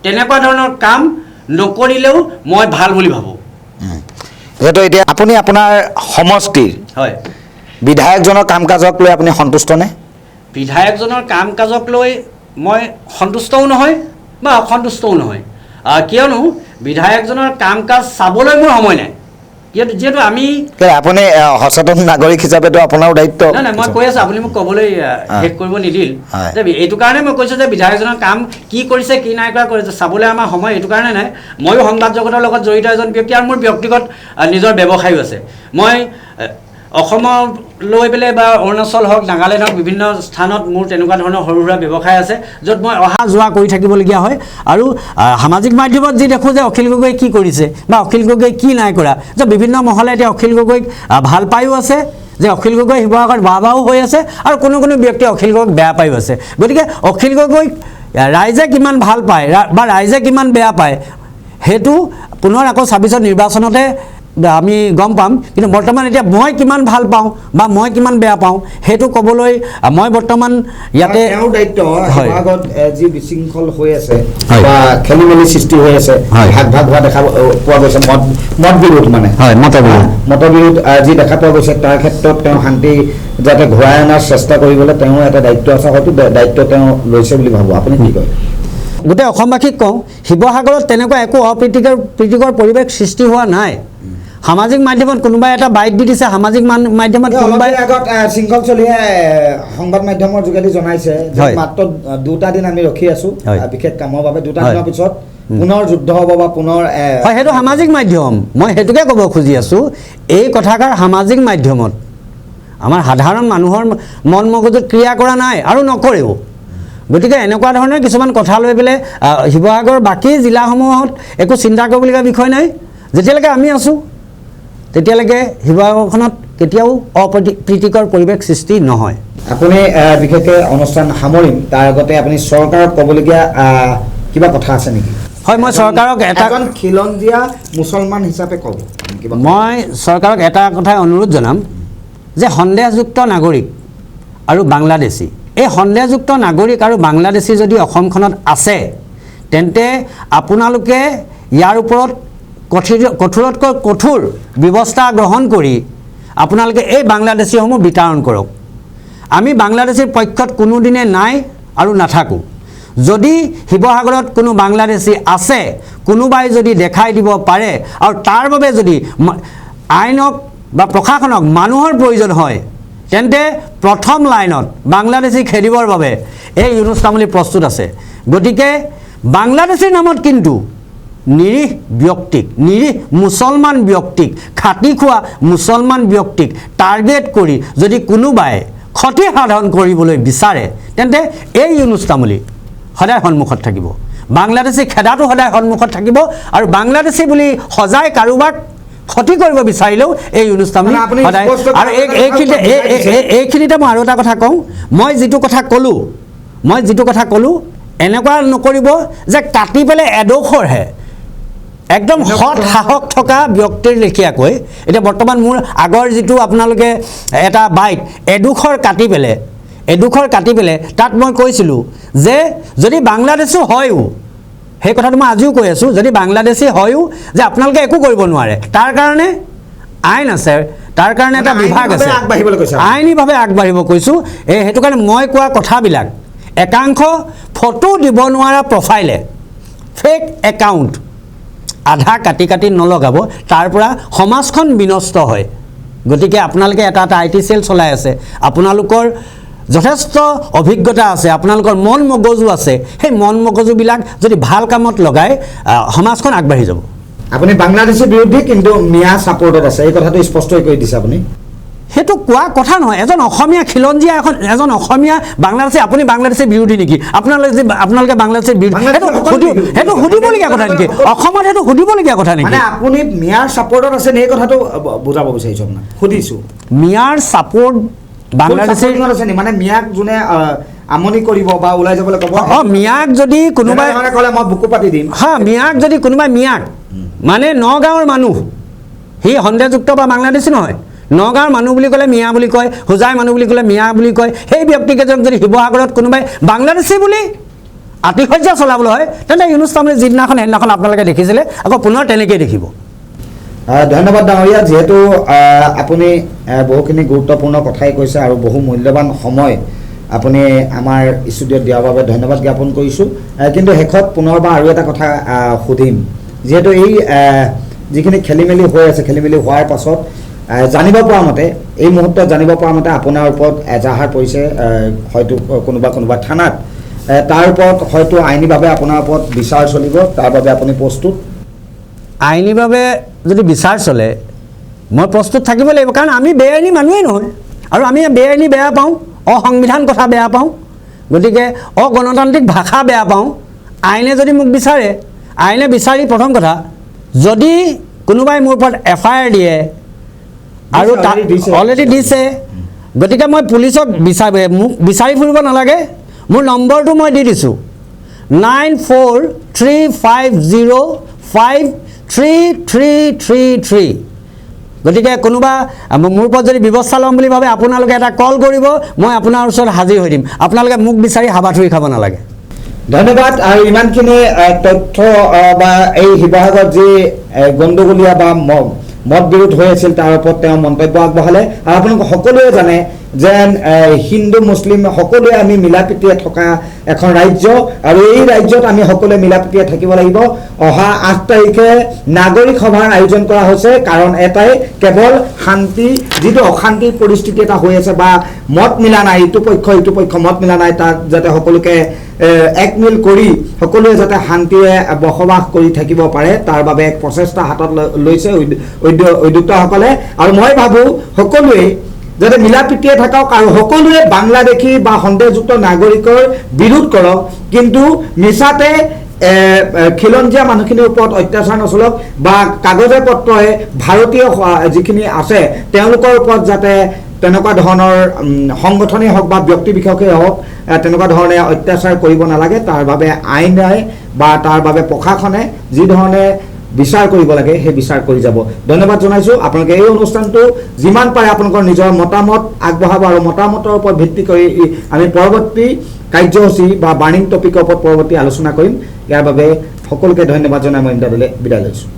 Speaker 1: তেনেকুৱা ধৰণৰ কাম নকৰিলেও মই ভাল বুলি ভাবোঁ
Speaker 2: যিহেতু এতিয়া আপুনি আপোনাৰ সমষ্টিৰ
Speaker 1: হয়
Speaker 2: বিধায়কজনৰ কাম কাজক লৈ আপুনি সন্তুষ্ট নে
Speaker 1: বিধায়কজনৰ কাম কাজক লৈ মই সন্তুষ্টও নহয় বা অসন্তুষ্টও নহয় কিয়নো বিধায়কজনৰ কাম কাজ চাবলৈ মোৰ সময় নাই যিহেতু আমি
Speaker 2: আপুনি সচেতন নাগৰিক হিচাপেতো আপোনাৰো দায়িত্ব
Speaker 1: নাই মই কৈ আছোঁ আপুনি মোক ক'বলৈ শেষ কৰিব নিদিল এইটো কাৰণে মই কৈছোঁ যে বিধায়কজনৰ কাম কি কৰিছে কি নাই কৰা কৰিছে চাবলৈ আমাৰ সময় এইটো কাৰণে নাই ময়ো সংবাদ জগতৰ লগত জড়িত এজন ব্যক্তি আৰু মোৰ ব্যক্তিগত নিজৰ ব্যৱসায়ো আছে মই অসমৰ লৈ পেলাই বা অৰুণাচল হওক নাগালেণ্ড হওক বিভিন্ন স্থানত মোৰ তেনেকুৱা ধৰণৰ সৰু সুৰা ব্যৱসায় আছে য'ত মই অহা যোৱা কৰি থাকিবলগীয়া হয় আৰু সামাজিক মাধ্যমত যি দেখোঁ যে অখিল গগৈ কি কৰিছে বা অখিল গগৈ কি নাই কৰা যে বিভিন্ন মহলে এতিয়া অখিল গগৈক ভাল পায়ো আছে যে অখিল গগৈ শিৱসাগৰত বাহবাহো হৈ আছে আৰু কোনো ব্যক্তিয়ে অখিল গগৈক বেয়া পায়ো আছে গতিকে অখিল গগৈক ৰাইজে কিমান ভাল পায় বা ৰাইজে কিমান বেয়া পায় সেইটো পুনৰ আকৌ ২৬ত নিৰ্বাচনতে আমি গম পাম কিন্তু বৰ্তমান এতিয়া মই কিমান ভাল পাওঁ বা মই কিমান বেয়া পাওঁ সেইটো ক'বলৈ মই বৰ্তমান ইয়াতে
Speaker 2: তেওঁৰ দায়িত্ব শিৱসাগৰত যি বিশৃংখল হৈ আছে বা খেলি মেলি সৃষ্টি হৈ আছে ভাগ হোৱা দেখা পোৱা গৈছে মত বিৰোধ মানে মতবিৰোধ যি দেখা পোৱা গৈছে তাৰ ক্ষেত্ৰত তেওঁ শান্তি যাতে ঘূৰাই অনাৰ চেষ্টা কৰিবলৈ তেওঁৰ এটা দায়িত্ব আছে হয়তো দায়িত্ব তেওঁ লৈছে বুলি ভাবোঁ আপুনি কি কয়
Speaker 1: গোটেই অসমবাসীক কওঁ শিৱসাগৰত তেনেকুৱা একো প্ৰীতিকৰ পৰিৱেশ সৃষ্টি হোৱা নাই সামাজিক মাধ্যমত কোনোবাই এটা বাইট দি দিছে সামাজিক মাধ্যমত কোনোবাই
Speaker 2: আগত শৃংখল চলিয়ে সংবাদ মাধ্যমৰ যোগেদি জনাইছে যে মাত্ৰ 2টা দিন আমি ৰখি আছো বিশেষ কামৰ বাবে 2টা দিনৰ পিছত পুনৰ যুদ্ধ হ'ব বা পুনৰ
Speaker 1: হয় সেইটো সামাজিক মাধ্যম মই সেইটোকে ক'ব খুজি আছোঁ এই কথাষাৰ সামাজিক মাধ্যমত আমাৰ সাধাৰণ মানুহৰ মন মগজুত ক্ৰিয়া কৰা নাই আৰু নকৰেও গতিকে এনেকুৱা ধৰণৰ কিছুমান কথা লৈ পেলাই শিৱসাগৰৰ বাকী জিলাসমূহত একো চিন্তা কৰিবলগীয়া বিষয় নাই যেতিয়ালৈকে আমি আছোঁ তেতিয়ালৈকে শিৱসাগৰখনত কেতিয়াও অপ্ৰীতিকৰ পৰিৱেশ সৃষ্টি নহয়
Speaker 2: আপুনি বিশেষকৈ অনুষ্ঠান সামৰিম তাৰ আগতে আপুনি চৰকাৰক ক'বলগীয়া কিবা কথা আছে নেকি
Speaker 1: হয় মই চৰকাৰক
Speaker 2: এজন খিলঞ্জীয়া মুছলমান হিচাপে ক'ব
Speaker 1: মই চৰকাৰক এটা কথাই অনুৰোধ জনাম যে সন্দেহযুক্ত নাগৰিক আৰু বাংলাদেশী এই সন্দেহযুক্ত নাগৰিক আৰু বাংলাদেশী যদি অসমখনত আছে তেন্তে আপোনালোকে ইয়াৰ ওপৰত কঠোৰতকৈ কঠোৰ ব্যৱস্থা গ্ৰহণ কৰি আপোনালোকে এই বাংলাদেশীসমূহ বিতৰণ কৰক আমি বাংলাদেশীৰ পক্ষত কোনোদিনে নাই আৰু নাথাকোঁ যদি শিৱসাগৰত কোনো বাংলাদেশী আছে কোনোবাই যদি দেখাই দিব পাৰে আৰু তাৰ বাবে যদি আইনক বা প্ৰশাসনক মানুহৰ প্ৰয়োজন হয় তেন্তে প্ৰথম লাইনত বাংলাদেশী খেদিবৰ বাবে এই ইউনুছ তামুলী প্ৰস্তুত আছে গতিকে বাংলাদেশীৰ নামত কিন্তু নিৰীহ ব্যক্তিক নিৰীহ মুছলমান ব্যক্তিক খাটি খোৱা মুছলমান ব্যক্তিক টাৰ্গেট কৰি যদি কোনোবাই ক্ষতি সাধন কৰিবলৈ বিচাৰে তেন্তে এই ইউনুছ তামুলী সদায় সন্মুখত থাকিব বাংলাদেশী খেদাটো সদায় সন্মুখত থাকিব আৰু বাংলাদেশী বুলি সজাই কাৰোবাক ক্ষতি কৰিব বিচাৰিলেও এই ইউনুছ তামুলী সদায় আৰু এইখিনিতে মই আৰু এটা কথা কওঁ মই যিটো কথা ক'লোঁ এনেকুৱা নকৰিব যে কাটি পেলাই এডোখৰহে একদম সৎ সাহস থকা ব্যক্তিৰ লেখীয়াকৈ এতিয়া বৰ্তমান মোৰ আগৰ যিটো আপোনালোকে এটা বাইক এডোখৰ কাটি পেলাই তাত মই কৈছিলোঁ যে যদি বাংলাদেশী হয়ও সেই কথাটো মই আজিও কৈ আছোঁ যদি বাংলাদেশী হয়ও যে আপোনালোকে একো কৰিব নোৱাৰে তাৰ কাৰণে আইন আছে তাৰ কাৰণে এটা বিভাগ আছে আইনীভাৱে আগবাঢ়িব কৈছোঁ সেইটো কাৰণে মই কোৱা কথাবিলাক একাংশ ফটো দিব নোৱাৰা প্ৰফাইলে ফেক একাউণ্ট আধা কাটি নলগাব তাৰ পৰা সমাজখন বিনষ্ট হয় গতিকে আপোনালোকে এটা IT চেল চলাই আছে আপোনালোকৰ যথেষ্ট অভিজ্ঞতা আছে আপোনালোকৰ মন মগজু আছে সেই মন মগজুবিলাক যদি ভাল কামত লগাই সমাজখন আগবাঢ়ি যাব
Speaker 2: আপুনি বাংলাদেশীৰ বিৰুদ্ধে কিন্তু মিয়া ছাপোৰ্টত আছে এই কথাটো স্পষ্টকৈ কৈ দিছে আপুনি
Speaker 1: সেইটো কোৱা কথা নহয় এজন অসমীয়া খিলঞ্জীয়া এজন অসমীয়া বাংলাদেশী আপুনি বাংলাদেশীৰ বিৰোধী নেকি আপোনালোকে বাংলাদেশীৰ বিৰোধী সেইটো সুধিবলগীয়া কথা নেকি অসমত সেইটো সুধিবলগীয়া কথা নেকি
Speaker 2: আপুনি মিয়াৰ ছাপোৰ্টত আছে নে এই কথাটো বুজাব বিচাৰিছোঁ আপোনাক সুধিছোঁ
Speaker 1: মিয়াৰ ছাপোৰ্ট বাংলাদেশীৰ
Speaker 2: আছে নি মানে মিয়াক যোনে আমনি কৰিব বা ওলাই যাবলৈ ক'ব
Speaker 1: মিয়াক যদি কোনোবাই
Speaker 2: ক'লে মই বুকু পাতি দিম
Speaker 1: মিয়াক যদি কোনোবাই মিয়াক মানে নগাঁৱৰ মানুহ সি সন্দেহযুক্ত বা বাংলাদেশী নহয় নগাঁৱৰ মানুহ বুলি ক'লে মিয়া বুলি কয় হোজাই মানুহ বুলি ক'লে মিয়া বুলি কয় সেই ব্যক্তিকেইজনক যদি শিৱসাগৰত কোনোবাই বাংলাদেশী বুলি আতিশয্য চলাবলৈ হয় তেন্তে ইউনুছ তামুলী যিদিনাখন সেইদিনাখন আপোনালোকে দেখিছিলে আকৌ পুনৰ তেনেকৈয়ে দেখিব
Speaker 2: ধন্যবাদ ডাঙৰীয়া যিহেতু আপুনি বহুখিনি গুৰুত্বপূৰ্ণ কথাই কৈছে আৰু বহু মূল্যৱান সময় আপুনি আমাৰ ষ্টুডিঅ'ত দিয়াৰ বাবে ধন্যবাদ জ্ঞাপন কৰিছোঁ কিন্তু শেষত পুনৰবাৰ আৰু এটা কথা সুধিম যিহেতু এই যিখিনি খেলি মেলি হৈ আছে খেলি মেলি হোৱাৰ পাছত জানিব পৰা মতে এই মুহূৰ্তত জানিব পৰা মতে আপোনাৰ ওপৰত এজাহাৰ পৰিছে হয়তো কোনোবা থানাত তাৰ ওপৰত হয়তো আইনীভাৱে আপোনাৰ ওপৰত বিচাৰ চলিব তাৰ বাবে আপুনি প্ৰস্তুত
Speaker 1: আইনীভাৱে যদি বিচাৰ চলে মই প্ৰস্তুত থাকিব লাগিব, কাৰণ আমি বেআইনী মানুহেই নহয়, আৰু আমি বেআইনী বেয়া পাওঁ, অসংবিধান কথা বেয়া পাওঁ, গতিকে অগণতান্ত্ৰিক ভাষা বেয়া পাওঁ। আইনে যদি মোক বিচাৰে, আইনে বিচাৰি প্ৰথম কথা যদি কোনোবাই মোৰ ওপৰত FIR দিয়ে আৰু অলৰেডি দিছে, গতিকে মই পুলিচক মোক বিচাৰি ফুৰিব নালাগে। মোৰ নম্বৰটো মই দি দিছোঁ 9435053333। গতিকে কোনোবা মোৰ ওপৰত যদি ব্যৱস্থা ল'ম বুলি ভাবে আপোনালোকে এটা কল কৰিব, মই আপোনাৰ ওচৰত হাজিৰ হৈ দিম। আপোনালোকে মোক বিচাৰি হাবাথুৰি খাব নালাগে।
Speaker 2: ধন্যবাদ। আৰু ইমানখিনি তথ্য বা এই শিৱসাগৰত যি গণ্ডগোলীয়া বা মত বিৰোধ হৈ আছিল তাৰ ওপৰত তেওঁ মন্তব্য আগবঢ়ালে। আৰু আপোনালোকে সকলোৱে জানে যে হিন্দু মুছলিম সকলোৱে আমি মিলাপ্ৰীতিৰে থকা এখন ৰাজ্য, আৰু এই ৰাজ্যত আমি সকলোৱে মিলাপ্ৰীতিৰে থাকিব লাগিব। অহা 8 তাৰিখে নাগৰিক সভাৰ আয়োজন কৰা হৈছে, কাৰণ এটাই কেৱল শান্তি, যিটো অশান্তিৰ পৰিস্থিতি এটা হৈ আছে বা মত মিলা নাই, ইটো পক্ষ মত মিলা নাই, তাত যাতে সকলোকে একমিল কৰি সকলোৱে যাতে শান্তিৰে বসবাস কৰি থাকিব পাৰে, তাৰ বাবে এক প্ৰচেষ্টা হাতত লৈছে উদ্যোক্তাসকলে। আৰু মই ভাবোঁ সকলোৱে যাতে মিলাপ্ৰীতিৰে থাকক আৰু সকলোৱে বাংলাদেশী বা সন্দেহযুক্ত নাগৰিকৰ বিৰোধ কৰক, কিন্তু মিছাতে খিলঞ্জীয়া মানুহখিনিৰ ওপৰত অত্যাচাৰ নচলক বা কাগজে পত্ৰই ভাৰতীয় যিখিনি আছে তেওঁলোকৰ ওপৰত যাতে তেনেকুৱা ধৰণৰ সংগঠনেই হওক বা ব্যক্তি বিশেষেই হওক তেনেকুৱা ধৰণে অত্যাচাৰ কৰিব নালাগে। তাৰ বাবে আইনে বা তাৰ বাবে প্ৰশাসনে যি ধৰণে বিচাৰ কৰিব লাগে সেই বিচাৰ কৰি যাব। ধন্যবাদ জনাইছোঁ। আপোনালোকে এই অনুষ্ঠানটো যিমান পাৰে আপোনালোকৰ নিজৰ মতামত আগবঢ়াব, আৰু মতামতৰ ওপৰত ভিত্তি কৰি আমি পৰৱৰ্তী কাৰ্যসূচী বা বাৰ্ণিং টপিকৰ ওপৰত পৰৱৰ্তী আলোচনা কৰিম। ইয়াৰ বাবে সকলোকে ধন্যবাদ জনাই মই ইণ্টাৰভিউলৈ বিদায় লৈছোঁ।